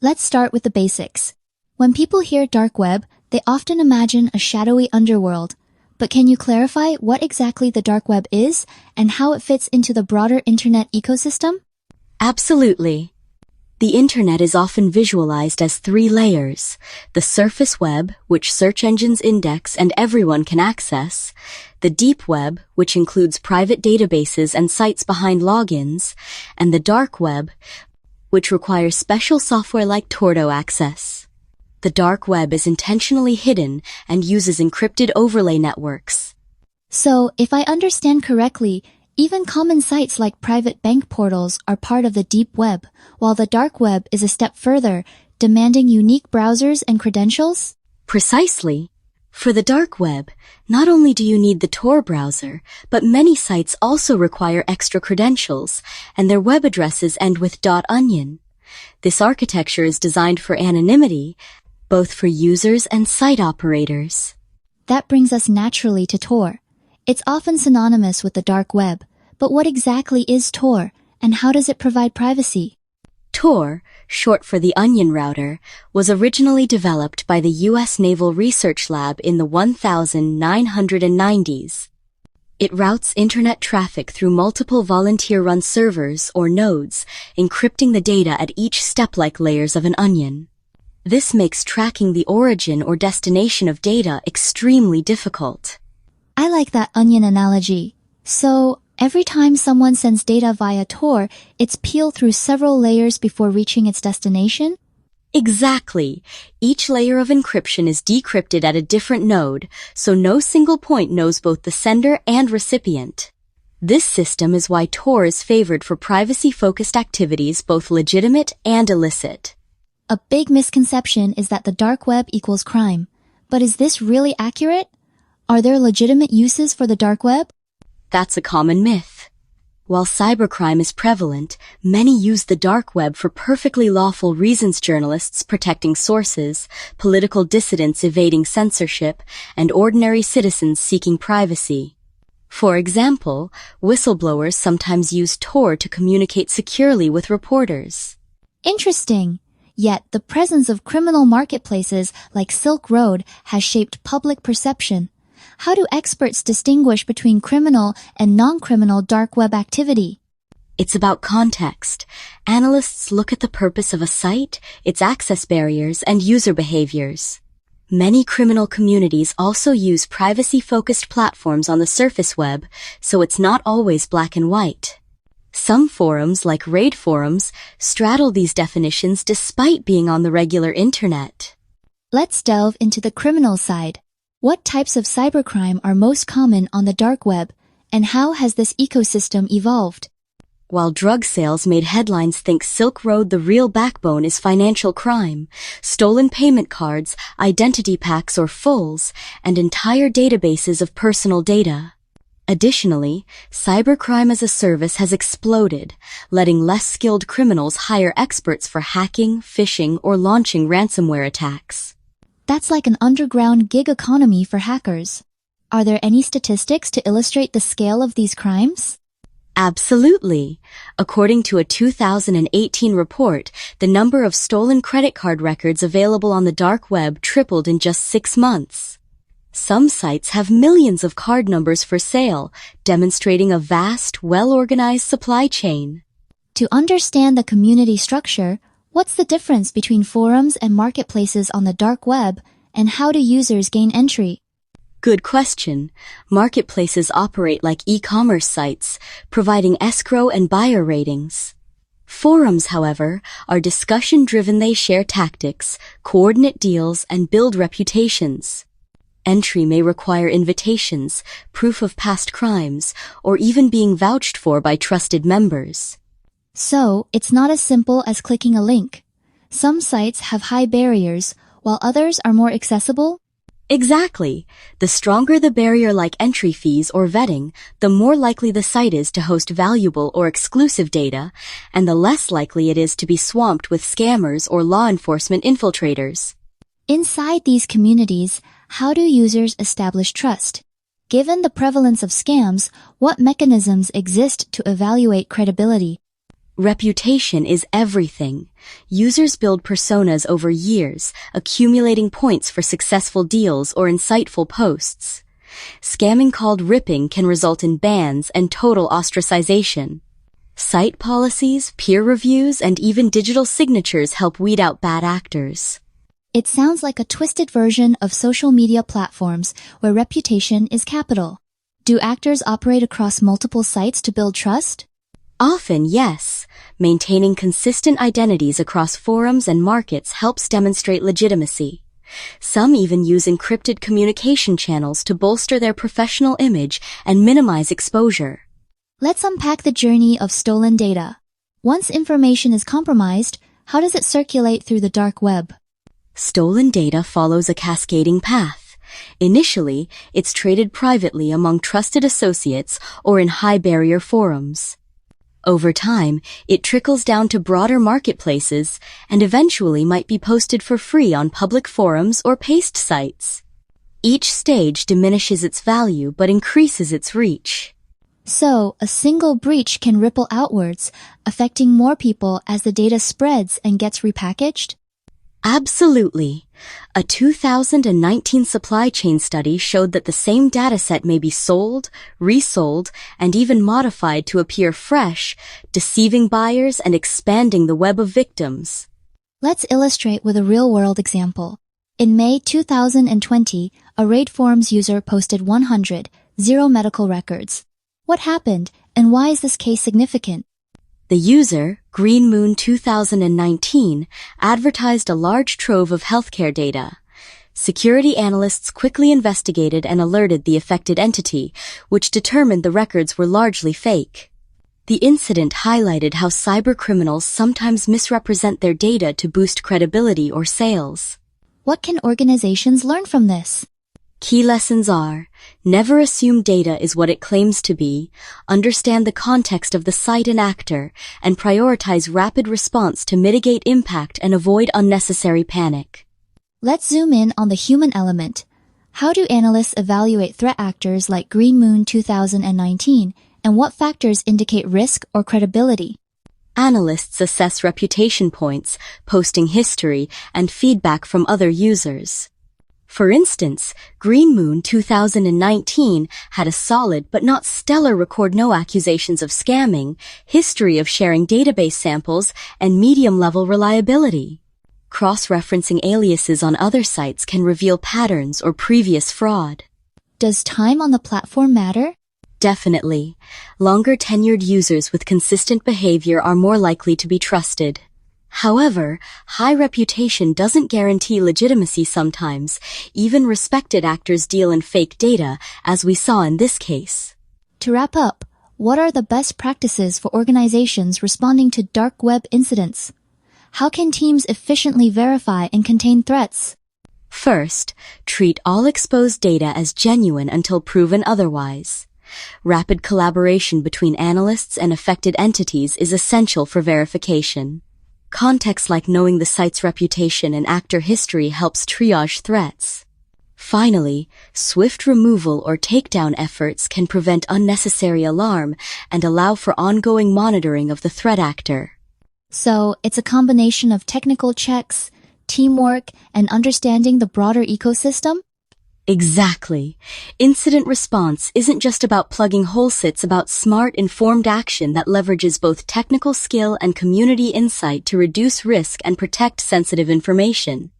Let's start with the basics. When people hear dark web, they often imagine a shadowy underworld. But can you clarify what exactly the dark web is and how it fits into the broader internet ecosystem? Absolutely. The internet is often visualized as three layers: the surface web, which search engines index and everyone can access; the deep web, which includes private databases and sites behind logins; and the dark web, which requires special software like Tor to access. The dark web is intentionally hidden and uses encrypted overlay networks. So, if I understand correctly, even common sites like private bank portals are part of the deep web, while the dark web is a step further, demanding unique browsers and credentials? Precisely. For the dark web, not only do you need the Tor browser, but many sites also require extra credentials, and their web addresses end with .onion. This architecture is designed for anonymity, both for users and site operators. That brings us naturally to Tor. It's often synonymous with the dark web, but what exactly is Tor, and how does it provide privacy? Tor, short for the Onion Router, was originally developed by the U.S. Naval Research Lab in the 1990s. It routes internet traffic through multiple volunteer-run servers or nodes, encrypting the data at each step like layers of an onion. This makes tracking the origin or destination of data extremely difficult. I like that onion analogy. So, every time someone sends data via Tor, it's peeled through several layers before reaching its destination? Exactly. Each layer of encryption is decrypted at a different node, so no single point knows both the sender and recipient. This system is why Tor is favored for privacy-focused activities, both legitimate and illicit. A big misconception is that the dark web equals crime. But is this really accurate? Are there legitimate uses for the dark web? That's a common myth. While cybercrime is prevalent, many use the dark web for perfectly lawful reasons: journalists protecting sources, political dissidents evading censorship, and ordinary citizens seeking privacy. For example, whistleblowers sometimes use Tor to communicate securely with reporters. Interesting. Yet, the presence of criminal marketplaces like Silk Road has shaped public perception. How do experts distinguish between criminal and non-criminal dark web activity? It's about context. Analysts look at the purpose of a site, its access barriers, and user behaviors. Many criminal communities also use privacy-focused platforms on the surface web, so it's not always black and white. Some forums, like raid forums, straddle these definitions despite being on the regular internet. Let's delve into the criminal side. What types of cybercrime are most common on the dark web, and how has this ecosystem evolved? While drug sales made headlines, think Silk Road, the real backbone is financial crime, stolen payment cards, identity packs or fulls, and entire databases of personal data. Additionally, cybercrime as a service has exploded, letting less skilled criminals hire experts for hacking, phishing, or launching ransomware attacks. That's like an underground gig economy for hackers. Are there any statistics to illustrate the scale of these crimes? Absolutely. According to a 2018 report, the number of stolen credit card records available on the dark web tripled in just 6 months. Some sites have millions of card numbers for sale, demonstrating a vast, well-organized supply chain. To understand the community structure, what's the difference between forums and marketplaces on the dark web, and how do users gain entry? Good question. Marketplaces operate like e-commerce sites, providing escrow and buyer ratings. Forums, however, are discussion-driven. They share tactics, coordinate deals, and build reputations. Entry may require invitations, proof of past crimes, or even being vouched for by trusted members. So, it's not as simple as clicking a link. Some sites have high barriers, while others are more accessible? Exactly. The stronger the barrier, like entry fees or vetting, the more likely the site is to host valuable or exclusive data, and the less likely it is to be swamped with scammers or law enforcement infiltrators. Inside these communities, how do users establish trust? Given the prevalence of scams, what mechanisms exist to evaluate credibility? Reputation is everything. Users build personas over years, accumulating points for successful deals or insightful posts. Scamming called ripping can result in bans and total ostracization. Site policies, peer reviews, and even digital signatures help weed out bad actors. It sounds like a twisted version of social media platforms where reputation is capital. Do actors operate across multiple sites to build trust? Often, yes. Maintaining consistent identities across forums and markets helps demonstrate legitimacy. Some even use encrypted communication channels to bolster their professional image and minimize exposure. Let's unpack the journey of stolen data. Once information is compromised, how does it circulate through the dark web? Stolen data follows a cascading path. Initially, it's traded privately among trusted associates or in high-barrier forums. Over time, it trickles down to broader marketplaces and eventually might be posted for free on public forums or paste sites. Each stage diminishes its value but increases its reach. So, a single breach can ripple outwards, affecting more people as the data spreads and gets repackaged? Absolutely. A 2019 supply chain study showed that the same dataset may be sold, resold, and even modified to appear fresh, deceiving buyers and expanding the web of victims. Let's illustrate with a real-world example. In May 2020, a Raid Forums user posted 0 medical records. What happened, and why is this case significant? The user, Green Moon 2019, advertised a large trove of healthcare data. Security analysts quickly investigated and alerted the affected entity, which determined the records were largely fake. The incident highlighted how cybercriminals sometimes misrepresent their data to boost credibility or sales. What can organizations learn from this? Key lessons are: never assume data is what it claims to be, understand the context of the site and actor, and prioritize rapid response to mitigate impact and avoid unnecessary panic. Let's zoom in on the human element. How do analysts evaluate threat actors like Green Moon 2019, and what factors indicate risk or credibility? Analysts assess reputation points, posting history, and feedback from other users. For instance, Green Moon 2019 had a solid but not stellar record, no accusations of scamming, history of sharing database samples, and medium-level reliability. Cross-referencing aliases on other sites can reveal patterns or previous fraud. Does time on the platform matter? Definitely. Longer-tenured users with consistent behavior are more likely to be trusted. However, high reputation doesn't guarantee legitimacy sometimes. Even respected actors deal in fake data, as we saw in this case. To wrap up, what are the best practices for organizations responding to dark web incidents? How can teams efficiently verify and contain threats? First, treat all exposed data as genuine until proven otherwise. Rapid collaboration between analysts and affected entities is essential for verification. Context like knowing the site's reputation and actor history helps triage threats. Finally, swift removal or takedown efforts can prevent unnecessary alarm and allow for ongoing monitoring of the threat actor. So, it's a combination of technical checks, teamwork, and understanding the broader ecosystem? Exactly. Incident response isn't just about plugging holes, it's about smart, informed action that leverages both technical skill and community insight to reduce risk and protect sensitive information.